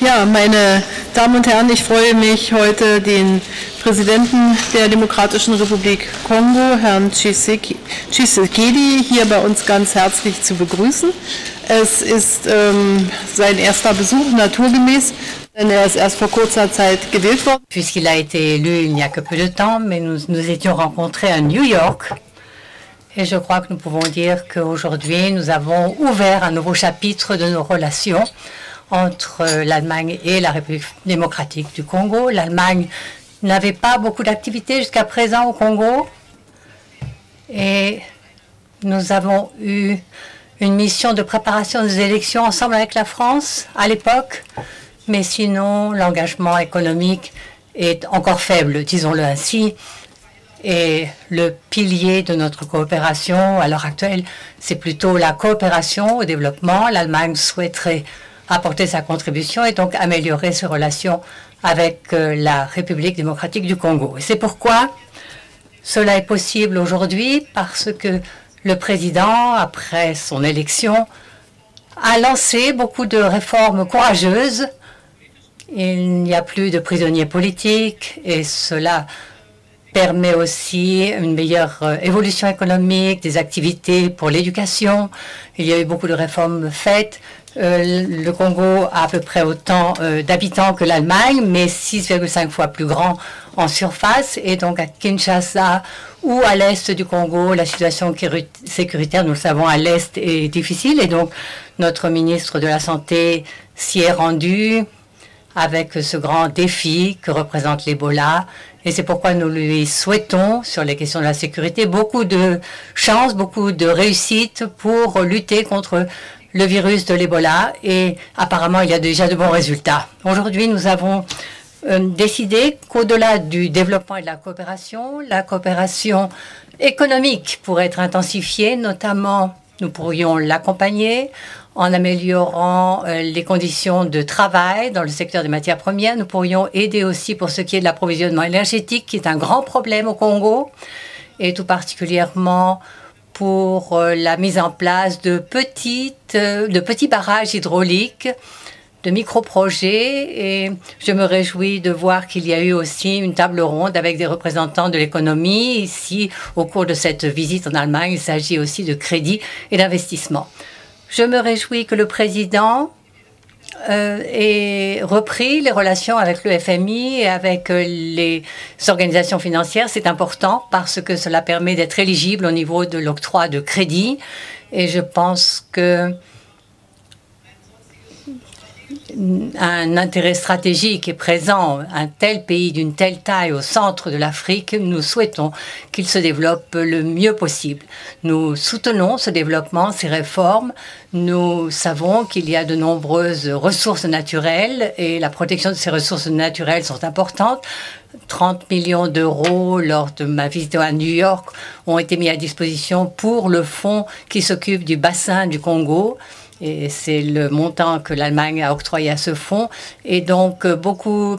Ja, meine Damen und Herren, ich freue mich, heute den Präsidenten der Demokratischen Republik Kongo, Herrn Tshisekedi, hier bei uns ganz herzlich zu begrüßen. Es ist sein erster Besuch, naturgemäß, denn er ist erst vor kurzer Zeit gewählt worden. Puisqu'il a été élu il n'y a que peu de temps, mais nous étions rencontrés à New York. Et je crois que nous pouvons dire qu'aujourd'hui, nous avons ouvert un nouveau chapitre de nos relations entre l'Allemagne et la République démocratique du Congo. L'Allemagne n'avait pas beaucoup d'activités jusqu'à présent au Congo. Et nous avons eu une mission de préparation des élections ensemble avec la France à l'époque. Mais sinon, l'engagement économique est encore faible, disons-le ainsi. Et le pilier de notre coopération à l'heure actuelle, c'est plutôt la coopération au développement. L'Allemagne souhaiterait apporter sa contribution et donc améliorer ses relations avec la République démocratique du Congo. Et c'est pourquoi cela est possible aujourd'hui, parce que le président, après son élection, a lancé beaucoup de réformes courageuses. Il n'y a plus de prisonniers politiques et cela permet aussi une meilleure évolution économique, des activités pour l'éducation. Il y a eu beaucoup de réformes faites. Le Congo a à peu près autant d'habitants que l'Allemagne, mais 6,5 fois plus grand en surface. Et donc à Kinshasa ou à l'est du Congo, la situation sécuritaire, nous le savons, à l'est est difficile. Et donc notre ministre de la Santé s'y est rendu avec ce grand défi que représente l'Ebola. Et c'est pourquoi nous lui souhaitons, sur les questions de la sécurité, beaucoup de chance, beaucoup de réussite pour lutter contre le virus de l'Ebola. Et apparemment, il y a déjà de bons résultats. Aujourd'hui, nous avons décidé qu'au-delà du développement et de la coopération économique pourrait être intensifiée. Notamment, nous pourrions l'accompagner en améliorant les conditions de travail dans le secteur des matières premières. Nous pourrions aider aussi pour ce qui est de l'approvisionnement énergétique, qui est un grand problème au Congo, et tout particulièrement pour la mise en place de petits barrages hydrauliques, de micro-projets. Et je me réjouis de voir qu'il y a eu aussi une table ronde avec des représentants de l'économie. Ici, au cours de cette visite en Allemagne, il s'agit aussi de crédit et d'investissement. Je me réjouis que le président ait repris les relations avec le FMI et avec les organisations financières. C'est important parce que cela permet d'être éligible au niveau de l'octroi de crédit. Et je pense que un intérêt stratégique est présent. Un tel pays d'une telle taille au centre de l'Afrique, nous souhaitons qu'il se développe le mieux possible. Nous soutenons ce développement, ces réformes. Nous savons qu'il y a de nombreuses ressources naturelles et la protection de ces ressources naturelles sont importantes. 30 millions d'euros lors de ma visite à New York ont été mis à disposition pour le fonds qui s'occupe du bassin du Congo. Et c'est le montant que l'Allemagne a octroyé à ce fonds. Et donc,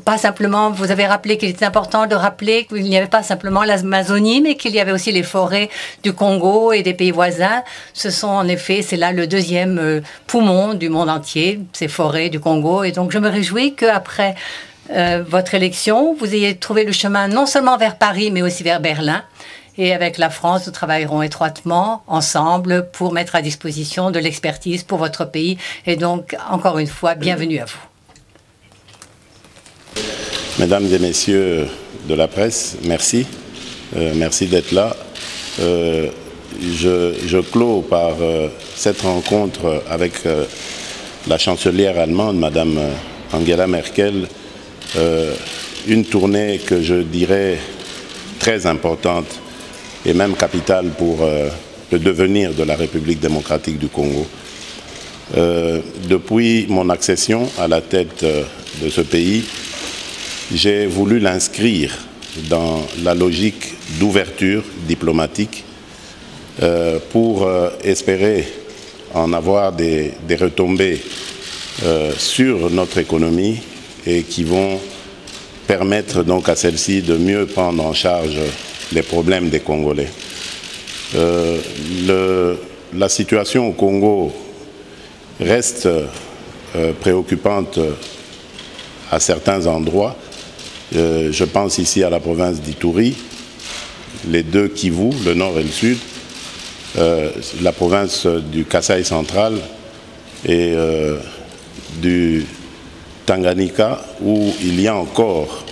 pas simplement, vous avez rappelé qu'il était important de rappeler qu'il n'y avait pas simplement l'Amazonie, mais qu'il y avait aussi les forêts du Congo et des pays voisins. Ce sont en effet, c'est là le deuxième poumon du monde entier, ces forêts du Congo. Et donc, je me réjouis qu'après votre élection, vous ayez trouvé le chemin non seulement vers Paris, mais aussi vers Berlin. Et avec la France, nous travaillerons étroitement ensemble pour mettre à disposition de l'expertise pour votre pays. Et donc, encore une fois, bienvenue à vous. Mesdames et messieurs de la presse, merci. Merci d'être là. Je clôt par cette rencontre avec la chancelière allemande, Madame Angela Merkel, une tournée que je dirais très importante et même capitale pour le devenir de la République démocratique du Congo. Depuis mon accession à la tête de ce pays, j'ai voulu l'inscrire dans la logique d'ouverture diplomatique pour espérer en avoir des retombées sur notre économie et qui vont permettre donc à celle-ci de mieux prendre en charge les problèmes des Congolais. La situation au Congo reste préoccupante à certains endroits. Je pense ici à la province d'Ituri, les deux Kivu, le nord et le sud, la province du Kasaï central et du Tanganyika, où il y a encore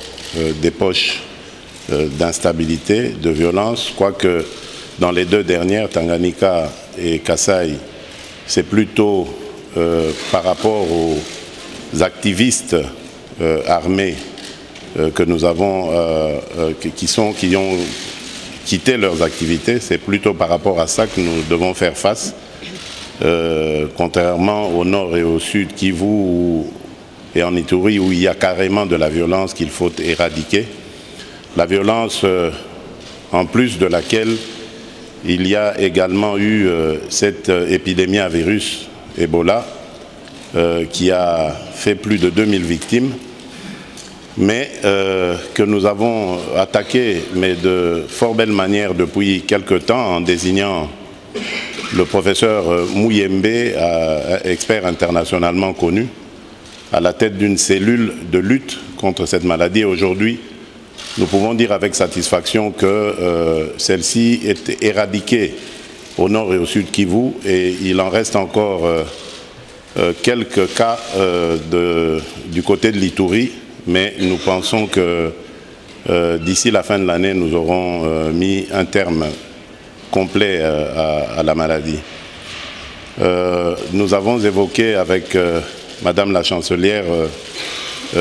des poches d'instabilité, de violence, quoique dans les deux dernières, Tanganyika et Kasaï, c'est plutôt par rapport aux activistes armés que nous avons, qui ont quitté leurs activités, c'est plutôt par rapport à ça que nous devons faire face, contrairement au nord et au sud Kivu et en Ituri, où il y a carrément de la violence qu'il faut éradiquer. La violence, en plus de laquelle il y a également eu cette épidémie à virus Ebola, qui a fait plus de 2000 victimes, mais que nous avons attaqué, mais de fort belle manière depuis quelque temps, en désignant le professeur Mouyembe, expert internationalement connu, à la tête d'une cellule de lutte contre cette maladie. Et aujourd'hui, nous pouvons dire avec satisfaction que celle-ci est éradiquée au nord et au sud Kivu, et il en reste encore quelques cas du côté de l'Ituri, mais nous pensons que d'ici la fin de l'année, nous aurons mis un terme complet à la maladie. Nous avons évoqué avec Madame la chancelière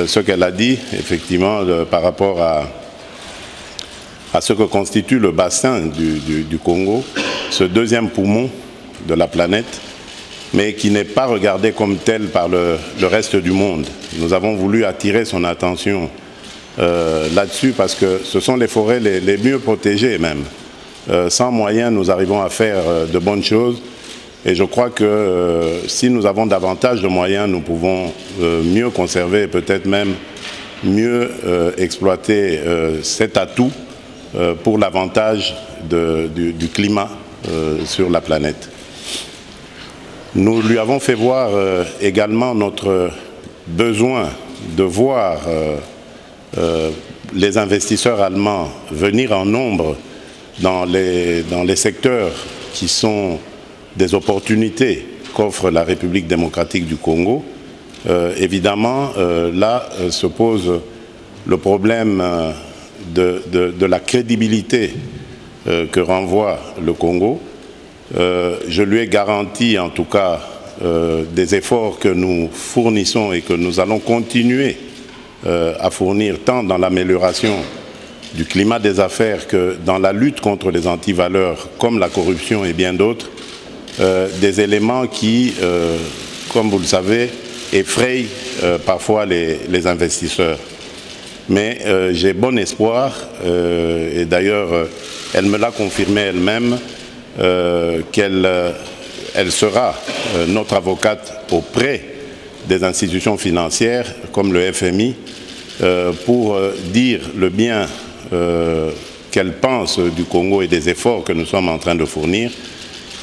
ce qu'elle a dit, effectivement, par rapport à ce que constitue le bassin du Congo, ce deuxième poumon de la planète, mais qui n'est pas regardé comme tel par le reste du monde. Nous avons voulu attirer son attention là-dessus parce que ce sont les forêts les mieux protégées même. Sans moyens, nous arrivons à faire de bonnes choses. Et je crois que si nous avons davantage de moyens, nous pouvons mieux conserver et peut-être même mieux exploiter cet atout pour l'avantage du climat sur la planète. Nous lui avons fait voir également notre besoin de voir les investisseurs allemands venir en nombre dans les secteurs qui sont des opportunités qu'offre la République démocratique du Congo. Évidemment, là se pose le problème de la crédibilité que renvoie le Congo. Je lui ai garanti en tout cas des efforts que nous fournissons et que nous allons continuer à fournir tant dans l'amélioration du climat des affaires que dans la lutte contre les antivaleurs comme la corruption et bien d'autres, des éléments qui, comme vous le savez, effrayent parfois les investisseurs. Mais j'ai bon espoir, et d'ailleurs elle me l'a confirmé elle-même, qu'elle sera notre avocate auprès des institutions financières comme le FMI pour dire le bien qu'elle pense du Congo et des efforts que nous sommes en train de fournir.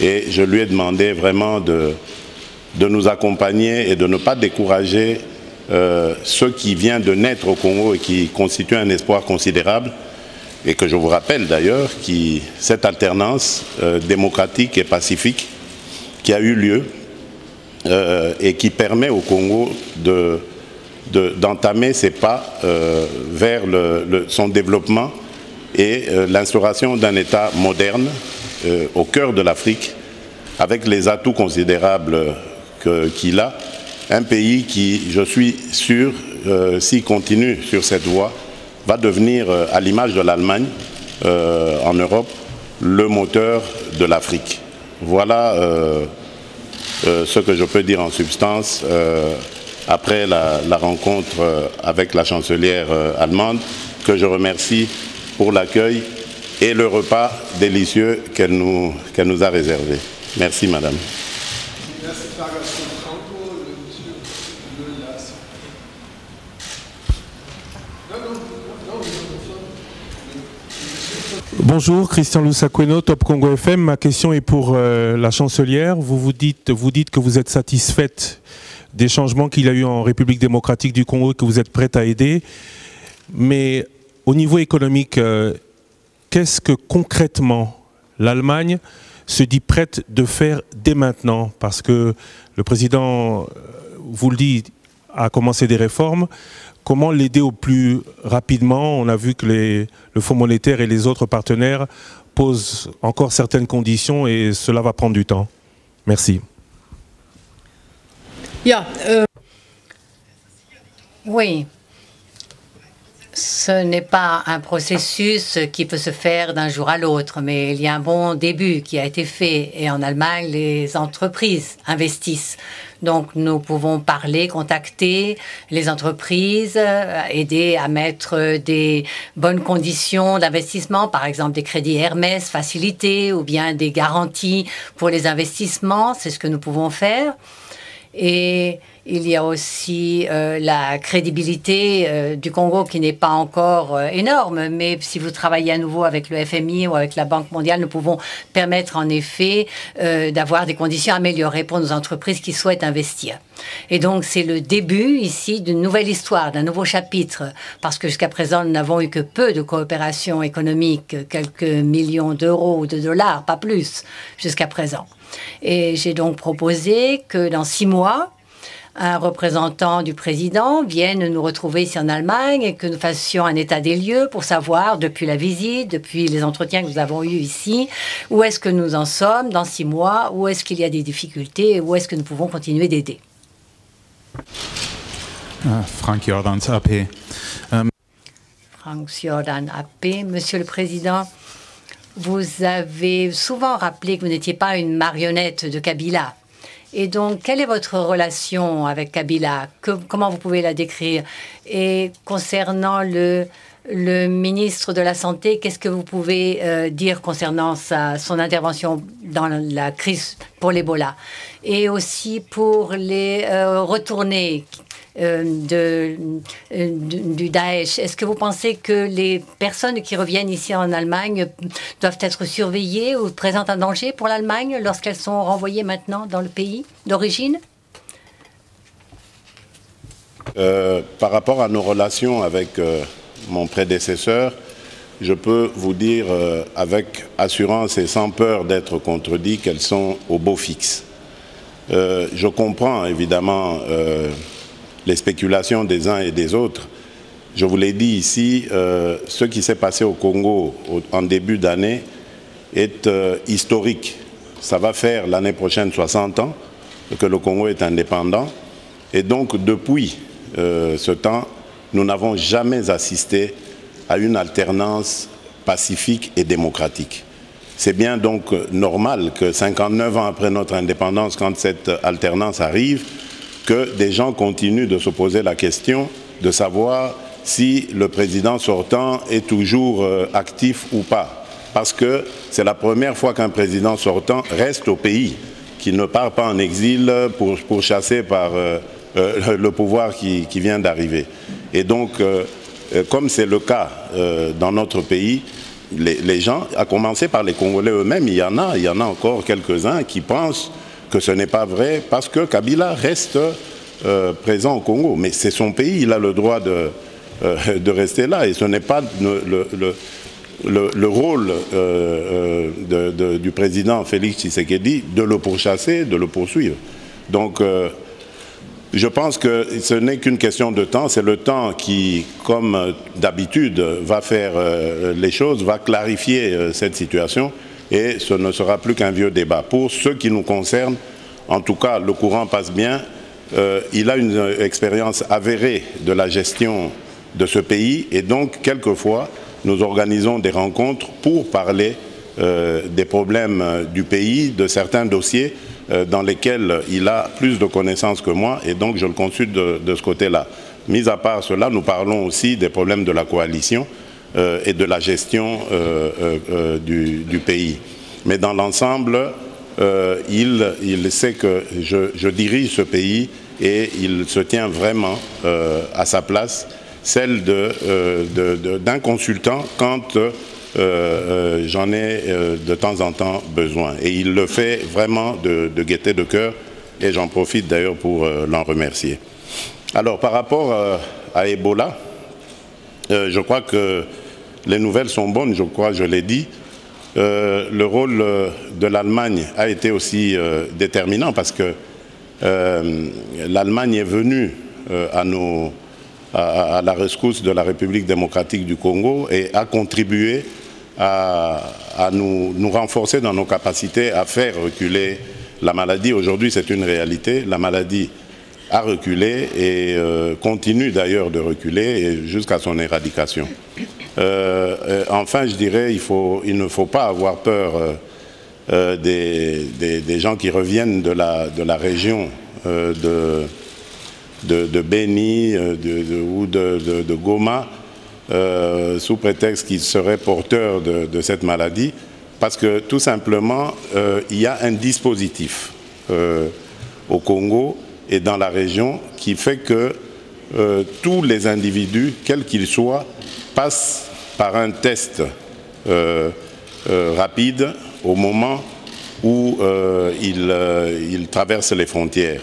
Et je lui ai demandé vraiment de nous accompagner et de ne pas décourager ce qui vient de naître au Congo et qui constitue un espoir considérable. Et que je vous rappelle d'ailleurs cette alternance démocratique et pacifique qui a eu lieu et qui permet au Congo d'entamer ses pas vers son développement et l'instauration d'un État moderne au cœur de l'Afrique, avec les atouts considérables qu'il a. Un pays qui, je suis sûr, s'il continue sur cette voie, va devenir, à l'image de l'Allemagne en Europe, le moteur de l'Afrique. Voilà ce que je peux dire en substance après la rencontre avec la chancelière allemande, que je remercie pour l'accueil et le repas délicieux qu'elle nous a réservé. Merci, madame. Bonjour, Christian Lusakweno, Top Congo FM. Ma question est pour la chancelière. Vous dites que vous êtes satisfaite des changements qu'il y a eu en République démocratique du Congo et que vous êtes prête à aider. Mais au niveau économique, qu'est-ce que concrètement l'Allemagne se dit prête de faire dès maintenant? Parce que le président, vous le dit, a commencé des réformes. Comment l'aider au plus rapidement? On a vu que le Fonds monétaire et les autres partenaires posent encore certaines conditions et cela va prendre du temps. Merci. Oui. Ce n'est pas un processus qui peut se faire d'un jour à l'autre, mais il y a un bon début qui a été fait. Et en Allemagne, les entreprises investissent. Donc, nous pouvons parler, contacter les entreprises, aider à mettre des bonnes conditions d'investissement, par exemple des crédits Hermès facilités ou bien des garanties pour les investissements. C'est ce que nous pouvons faire. Et il y a aussi la crédibilité du Congo qui n'est pas encore énorme, mais si vous travaillez à nouveau avec le FMI ou avec la Banque mondiale, nous pouvons permettre en effet d'avoir des conditions améliorées pour nos entreprises qui souhaitent investir. Et donc c'est le début ici d'une nouvelle histoire, d'un nouveau chapitre, parce que jusqu'à présent nous n'avons eu que peu de coopération économique, quelques millions d'euros ou de dollars, pas plus jusqu'à présent. Et j'ai donc proposé que dans 6 mois, un représentant du président vienne nous retrouver ici en Allemagne et que nous fassions un état des lieux pour savoir, depuis la visite, depuis les entretiens que nous avons eus ici, où est-ce que nous en sommes dans 6 mois, où est-ce qu'il y a des difficultés et où est-ce que nous pouvons continuer d'aider. Frank Jordan, AP. Frank Jordan, AP. Monsieur le Président, vous avez souvent rappelé que vous n'étiez pas une marionnette de Kabila. Et donc, quelle est votre relation avec Kabila? Comment vous pouvez la décrire? Et concernant le ministre de la Santé, qu'est-ce que vous pouvez dire concernant son intervention dans la crise pour l'Ebola? Et aussi pour les retournés du Daesh. Est-ce que vous pensez que les personnes qui reviennent ici en Allemagne doivent être surveillées ou présentent un danger pour l'Allemagne lorsqu'elles sont renvoyées maintenant dans le pays d'origine? Par rapport à nos relations avec mon prédécesseur, je peux vous dire avec assurance et sans peur d'être contredit qu'elles sont au beau fixe. Je comprends évidemment les spéculations des uns et des autres. Je vous l'ai dit ici, ce qui s'est passé au Congo en début d'année est historique. Ça va faire l'année prochaine 60 ans que le Congo est indépendant. Et donc, depuis ce temps, nous n'avons jamais assisté à une alternance pacifique et démocratique. C'est bien donc normal que 59 ans après notre indépendance, quand cette alternance arrive, que des gens continuent de se poser la question de savoir si le président sortant est toujours actif ou pas. Parce que c'est la première fois qu'un président sortant reste au pays, qu'il ne part pas en exil pour chasser par le pouvoir qui vient d'arriver. Et donc, comme c'est le cas dans notre pays, les gens, à commencer par les Congolais eux-mêmes, il y en a encore quelques-uns qui pensent que ce n'est pas vrai parce que Kabila reste présent au Congo. Mais c'est son pays, il a le droit de rester là. Et ce n'est pas le rôle du président Félix Tshisekedi de le pourchasser, de le poursuivre. Donc, je pense que ce n'est qu'une question de temps. C'est le temps qui, comme d'habitude, va faire les choses, va clarifier cette situation. Et ce ne sera plus qu'un vieux débat. Pour ce qui nous concerne, en tout cas, le courant passe bien. Il a une expérience avérée de la gestion de ce pays. Et donc, quelquefois, nous organisons des rencontres pour parler des problèmes du pays, de certains dossiers dans lesquels il a plus de connaissances que moi. Et donc, je le consulte de ce côté-là. Mis à part cela, nous parlons aussi des problèmes de la coalition et de la gestion du pays. Mais dans l'ensemble, il sait que je dirige ce pays et il se tient vraiment à sa place, celle d'un consultant quand j'en ai de temps en temps besoin. Et il le fait vraiment de gaieté de cœur et j'en profite d'ailleurs pour l'en remercier. Alors, par rapport à Ebola, je crois que les nouvelles sont bonnes, je l'ai dit. Le rôle de l'Allemagne a été aussi déterminant parce que l'Allemagne est venue à la rescousse de la République démocratique du Congo et a contribué à nous renforcer dans nos capacités à faire reculer la maladie. Aujourd'hui, c'est une réalité. La maladie a reculé et continue d'ailleurs de reculer jusqu'à son éradication. Enfin, je dirais, il ne faut pas avoir peur des gens qui reviennent de la région de Beni ou de Goma sous prétexte qu'ils seraient porteurs de cette maladie, parce que tout simplement, il y a un dispositif au Congo et dans la région qui fait que tous les individus, quels qu'ils soient, passent par un test rapide au moment où ils traversent les frontières.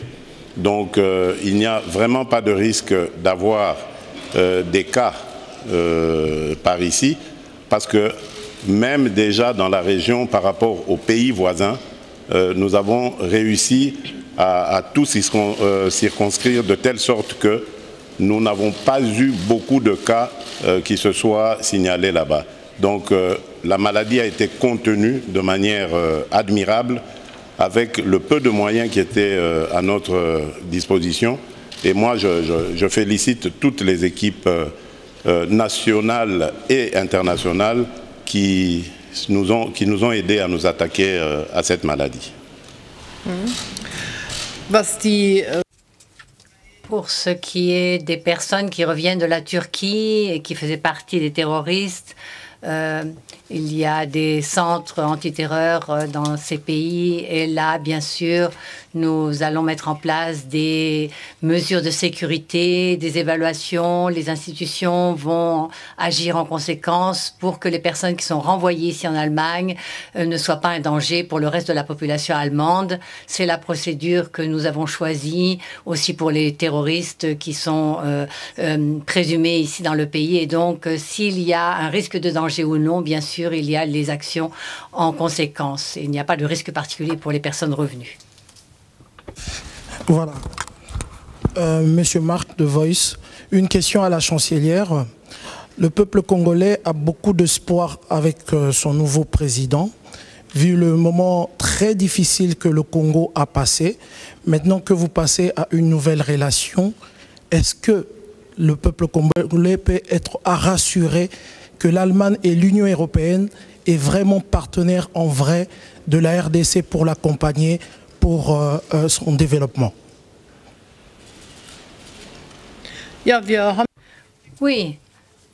Donc il n'y a vraiment pas de risque d'avoir des cas par ici, parce que même déjà dans la région par rapport aux pays voisins, nous avons réussi à tout circonscrire de telle sorte que nous n'avons pas eu beaucoup de cas qui se soient signalés là-bas. Donc la maladie a été contenue de manière admirable avec le peu de moyens qui étaient à notre disposition. Et moi, je félicite toutes les équipes nationales et internationales qui nous ont aidés à nous attaquer à cette maladie. Pour ce qui est des personnes qui reviennent de la Turquie et qui faisaient partie des terroristes, il y a des centres antiterreur dans ces pays et là, bien sûr, nous allons mettre en place des mesures de sécurité, des évaluations. Les institutions vont agir en conséquence pour que les personnes qui sont renvoyées ici en Allemagne ne soient pas un danger pour le reste de la population allemande. C'est la procédure que nous avons choisie aussi pour les terroristes qui sont présumés ici dans le pays. Et donc, s'il y a un risque de danger ou non, bien sûr, il y a les actions en conséquence. Il n'y a pas de risque particulier pour les personnes revenues. Voilà. Monsieur Marc de Voice, une question à la chancelière. Le peuple congolais a beaucoup d'espoir avec son nouveau président, vu le moment très difficile que le Congo a passé. Maintenant que vous passez à une nouvelle relation, est-ce que le peuple congolais peut être rassuré que l'Allemagne et l'Union européenne est vraiment partenaire en vrai de la RDC pour l'accompagner pour son développement? Oui,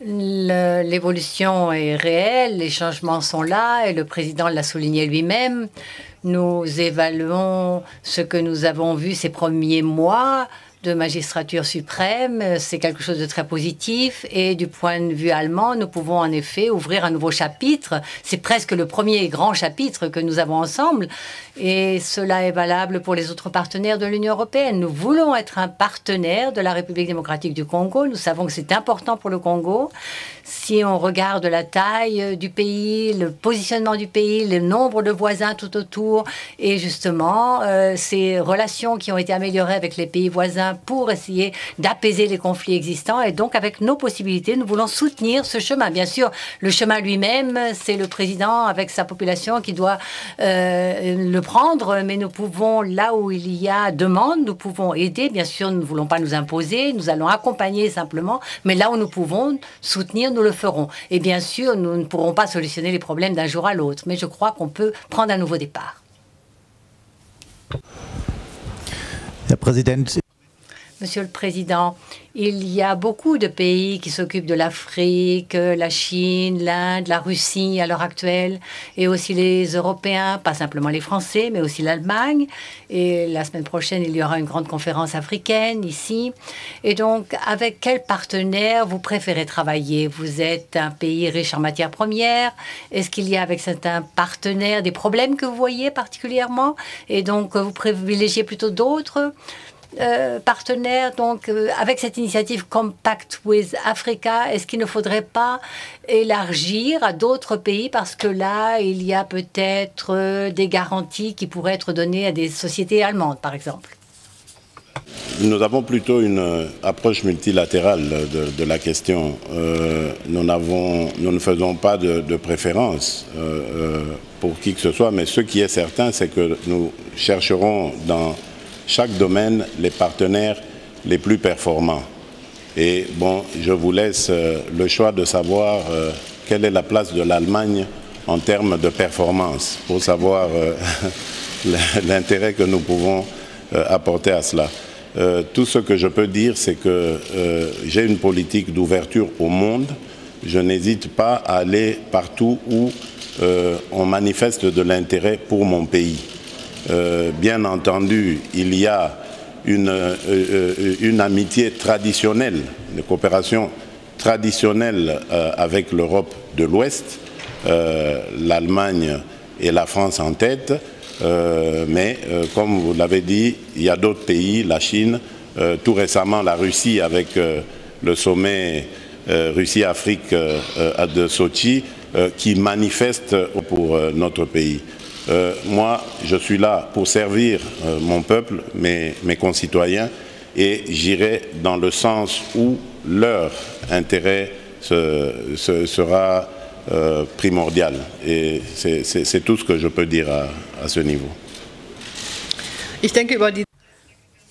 l'évolution est réelle, les changements sont là et le président l'a souligné lui-même. Nous évaluons ce que nous avons vu ces premiers mois de magistrature suprême, c'est quelque chose de très positif et du point de vue allemand, nous pouvons en effet ouvrir un nouveau chapitre. C'est presque le premier grand chapitre que nous avons ensemble et cela est valable pour les autres partenaires de l'Union européenne. Nous voulons être un partenaire de la République démocratique du Congo. Nous savons que c'est important pour le Congo. Si on regarde la taille du pays, le positionnement du pays, le nombre de voisins tout autour et justement ces relations qui ont été améliorées avec les pays voisins pour essayer d'apaiser les conflits existants. Et donc, avec nos possibilités, nous voulons soutenir ce chemin. Bien sûr, le chemin lui-même, c'est le président avec sa population qui doit le prendre, mais nous pouvons, là où il y a demande, nous pouvons aider. Bien sûr, nous ne voulons pas nous imposer, nous allons accompagner simplement, mais là où nous pouvons soutenir, nous le ferons. Et bien sûr, nous ne pourrons pas solutionner les problèmes d'un jour à l'autre, mais je crois qu'on peut prendre un nouveau départ. Herr Präsident. Monsieur le Président, il y a beaucoup de pays qui s'occupent de l'Afrique, la Chine, l'Inde, la Russie à l'heure actuelle, et aussi les Européens, pas simplement les Français, mais aussi l'Allemagne. Et la semaine prochaine, il y aura une grande conférence africaine ici. Et donc, avec quel partenaire vous préférez travailler? Vous êtes un pays riche en matières premières. Est-ce qu'il y a avec certains partenaires des problèmes que vous voyez particulièrement? Et donc, vous privilégiez plutôt d'autres partenaires. Donc, avec cette initiative Compact with Africa, est-ce qu'il ne faudrait pas élargir à d'autres pays, parce que là, il y a peut-être des garanties qui pourraient être données à des sociétés allemandes, par exemple? Nous avons plutôt une approche multilatérale de la question. Nous ne faisons pas de préférence pour qui que ce soit, mais ce qui est certain, c'est que nous chercherons dans chaque domaine les partenaires les plus performants. Et bon, je vous laisse le choix de savoir quelle est la place de l'Allemagne en termes de performance, pour savoir l'intérêt que nous pouvons apporter à cela. Tout ce que je peux dire, c'est que j'ai une politique d'ouverture au monde. Je n'hésite pas à aller partout où on manifeste de l'intérêt pour mon pays. Bien entendu, il y a une amitié traditionnelle, une coopération traditionnelle avec l'Europe de l'Ouest, l'Allemagne et la France en tête, mais comme vous l'avez dit, il y a d'autres pays, la Chine, tout récemment la Russie avec le sommet Russie-Afrique de Sochi, qui manifeste pour notre pays. Moi, je suis là pour servir mon peuple, mes concitoyens, et j'irai dans le sens où leur intérêt sera primordial. Et c'est tout ce que je peux dire à ce niveau.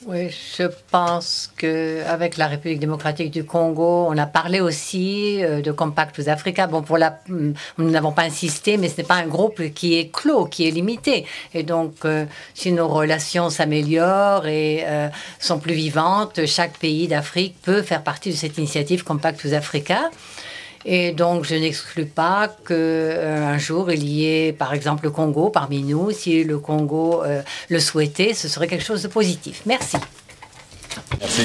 Oui, je pense qu'avec la République démocratique du Congo, on a parlé aussi de Compact with Africa. Bon, nous n'avons pas insisté, mais ce n'est pas un groupe qui est clos, qui est limité. Et donc, si nos relations s'améliorent et sont plus vivantes, chaque pays d'Afrique peut faire partie de cette initiative Compact with Africa. Et donc, je n'exclus pas qu'un jour, il y ait, par exemple, le Congo parmi nous. Si le Congo le souhaitait, ce serait quelque chose de positif. Merci. Merci.